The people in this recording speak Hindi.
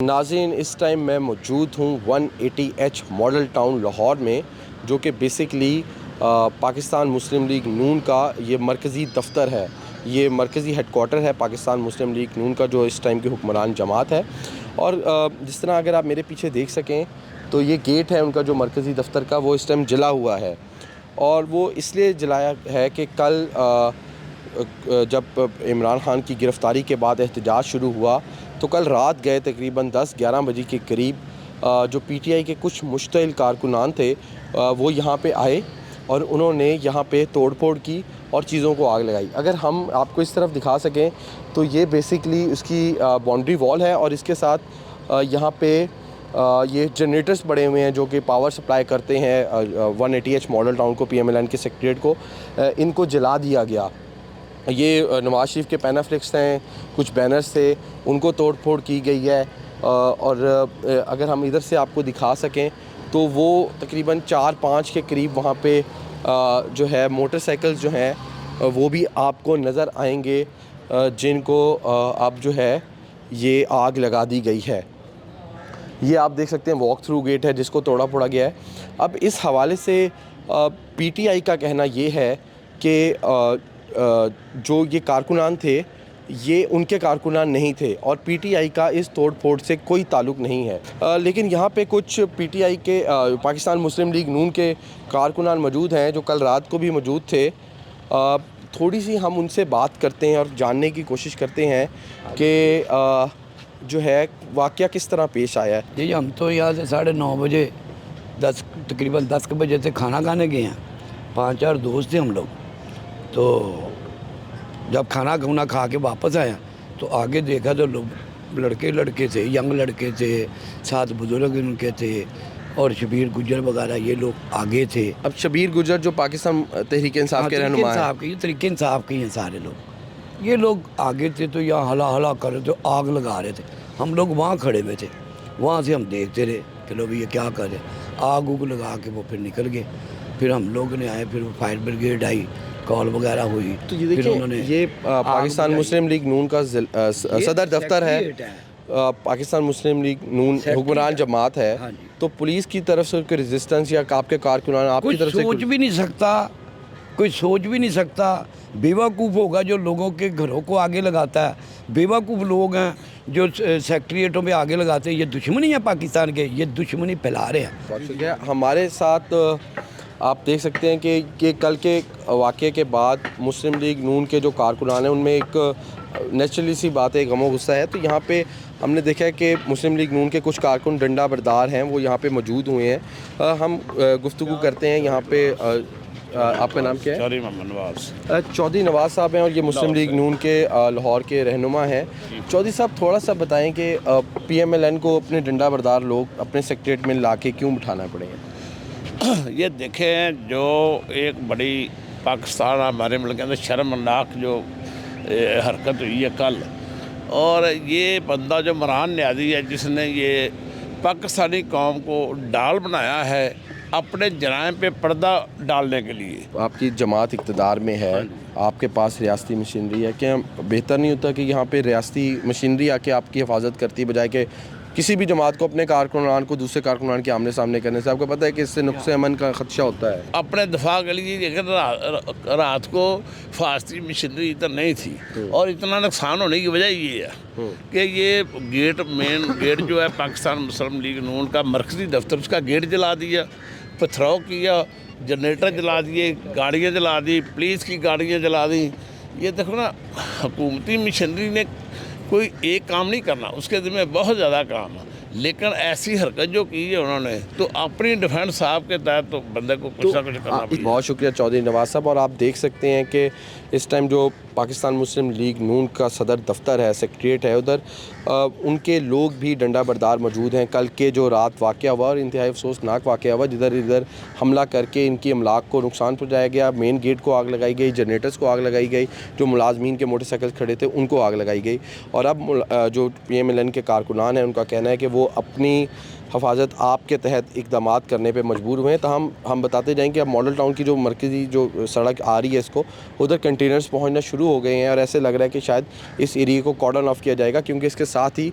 नाज़रीन, इस टाइम मैं मौजूद हूँ 180H मॉडल टाउन लाहौर में, जो कि बेसिकली पाकिस्तान मुस्लिम लीग नून का ये मरकज़ी दफ्तर है। ये मरकज़ी हेडकोार्टर है पाकिस्तान मुस्लिम लीग नून का, जो इस टाइम की हुक्मरान जमात है। और जिस तरह अगर आप मेरे पीछे देख सकें तो ये गेट है उनका जो मरकज़ी दफ्तर का, वो इस टाइम जला हुआ है। और वो इसलिए जलाया है कि कल जब इमरान ख़ान की गिरफ़्तारी के बाद एहतजाज शुरू हुआ तो कल रात गए तकरीबन 10-11 बजे के करीब जो PTI के कुछ मुश्तइल कारकुनान थे वो यहाँ पे आए और उन्होंने यहाँ पे तोड़ फोड़ की और चीज़ों को आग लगाई। अगर हम आपको इस तरफ दिखा सकें तो ये बेसिकली उसकी बाउंड्री वॉल है और इसके साथ यहाँ पे ये जनरेटर्स पड़े हुए हैं जो कि पावर सप्लाई करते हैं 180H मॉडल टाउन को, PMLN के सेक्रेटरीट को। इनको जला दिया गया। ये नवाज़ शरीफ के पैनाफ्लेक्स हैं, कुछ बैनर्स थे, उनको तोड़ फोड़ की गई है। और अगर हम इधर से आपको दिखा सकें तो वो तकरीबन 4-5 के करीब वहाँ पे जो है मोटरसाइकिल्स जो हैं वो भी आपको नज़र आएंगे, जिनको अब जो है ये आग लगा दी गई है। ये आप देख सकते हैं वॉक थ्रू गेट है जिसको तोड़ा फोड़ा गया है। अब इस हवाले से PTI का कहना ये है कि जो ये कारकुनान थे ये उनके कारकुनान नहीं थे और PTI का इस तोड़ फोड़ से कोई ताल्लुक़ नहीं है। लेकिन यहाँ पे कुछ PTI के पाकिस्तान मुस्लिम लीग नून के कारकुनान मौजूद हैं जो कल रात को भी मौजूद थे। थोड़ी सी हम उनसे बात करते हैं और जानने की कोशिश करते हैं कि जो है वाक़या किस तरह पेश आया है। जी, हम तो यहाँ से 9:30 बजे तकरीबन 10 बजे से खाना खाने गए हैं। 5-4 दोस्त थे हम लोग। तो जब खाना खा के वापस आया तो आगे देखा तो लोग लड़के थे, यंग लड़के थे, 7 बुजुर्ग उनके थे और शबीर गुजर वगैरह ये लोग आगे थे। अब शबीर गुजर जो पाकिस्तान तहरीक इंसाफ के रहनुमा हैं, ये तहरीक इंसाफ के हैं सारे लोग, ये लोग आगे थे। तो यहाँ हला कर रहे थे, आग लगा रहे थे। हम लोग वहाँ खड़े हुए थे, वहाँ से हम देखते रहे कि लोग ये क्या कर रहे। आग उग लगा के वो फिर निकल गए। फिर हम लोग ने आए, फिर फायर ब्रिगेड आई, कॉल वगैरह हुई। तो ये देखिए ये पाकिस्तान मुस्लिम लीग नून का सदर दफ्तर है। पाकिस्तान मुस्लिम लीग नून हुक्मरान जमात है। हाँ, तो पुलिस की तरफ से कोई रेजिस्टेंस या आपके कारकुनान आपकी तरफ से सोच भी नहीं सकता, कोई सोच भी नहीं सकता। बेवकूफ़ होगा जो लोगों के घरों को आगे लगाता है। बेवकूफ़ लोग हैं जो सेक्रेटरीटों में आगे लगाते हैं। ये दुश्मनी है पाकिस्तान के, ये दुश्मनी फैला रहे हैं। हमारे साथ आप देख सकते हैं कि कल के वाक़े के बाद मुस्लिम लीग नून के जो कारकुनान हैं उनमें एक नेचुरली सी बात है, गमो गुस्सा है। तो यहाँ पे हमने देखा है कि मुस्लिम लीग नून के कुछ कारकुन डंडा बरदार हैं, वो यहाँ पे मौजूद हुए हैं। हम गुफ्तगू करते हैं यहाँ पे। आपका नाम क्या है? चौधरी नवाज़ साहब हैं और ये मुस्लिम लीग नून के लाहौर के रहनुमा हैं। चौधरी साहब, थोड़ा सा बताएं कि PMLN को अपने डंडा बरदार लोग अपने सेक्रेटरीट में ला के क्यों बिठाना पड़ेगा? ये देखें, जो एक बड़ी पाकिस्तान हमारे मुल्क के अंदर शर्मनाक जो हरकत हुई है कल, और ये बंदा जो इमरान न्याज़ी है जिसने ये पाकिस्तानी कौम को डाल बनाया है अपने जराइम पे पर्दा डालने के लिए। आपकी जमात इक़्तिदार में है, आपके पास रियासती मशीनरी है, क्या बेहतर नहीं होता कि यहाँ पे रियासती मशीनरी आके आपकी हिफाजत करती है बजाय कि किसी भी जमात को अपने कारकुनान को दूसरे कारकुनान के आमने सामने करने से? आपको पता है कि इससे नुक्से अमन का खदशा होता है। अपने दफा के लिए रात को फास्ती मशीनरी इतना नहीं थी और इतना नुकसान होने की वजह ये है कि ये मेन गेट जो है पाकिस्तान मुस्लिम लीग नून का मरकज़ी दफ्तर, उसका गेट जला दिया, पथराव किया, जनरेटर जला दिए, गाड़ियाँ जला दी, पुलिस की गाड़ियाँ जला दी। ये देखो ना, हुकूमती मशीनरी ने कोई एक काम नहीं करना, उसके ज़िम्मे बहुत ज़्यादा काम है। लेकिन ऐसी हरकत जो की है उन्होंने, तो अपनी डिफेंस साहब के तहत तो बंदे को कुछ ना कुछ करना पड़ेगा। बहुत शुक्रिया चौधरी नवाज़ साहब। और आप देख सकते हैं कि इस टाइम जो पाकिस्तान मुस्लिम लीग नून का सदर दफ्तर है, सेक्रेटरीट है, उधर उनके लोग भी डंडा बरदार मौजूद हैं। कल के जो रात वाक़या हुआ और इंतहाई अफसोसनाक वाक़या हुआ, जिधर इधर हमला करके इनकी अमलाक को नुकसान पहुँचाया गया, मेन गेट को आग लगाई गई, जनरेटर्स को आग लगाई गई, जो मुलाजमीन के मोटरसाइकिल खड़े थे उनको आग लगाई गई। और अब जो PMLN के कारकुनान हैं उनका कहना है कि वो अपनी हिफाजत आपके तहत इक़दामात करने पे मजबूर हुए हैं। तो हम बताते जाएँ कि अब मॉडल टाउन की जो मरकज़ी जो सड़क आ रही है इसको उधर कंटेनर्स पहुंचना शुरू हो गए हैं और ऐसे लग रहा है कि शायद इस एरिया को कॉर्डन ऑफ किया जाएगा, क्योंकि इसके साथ ही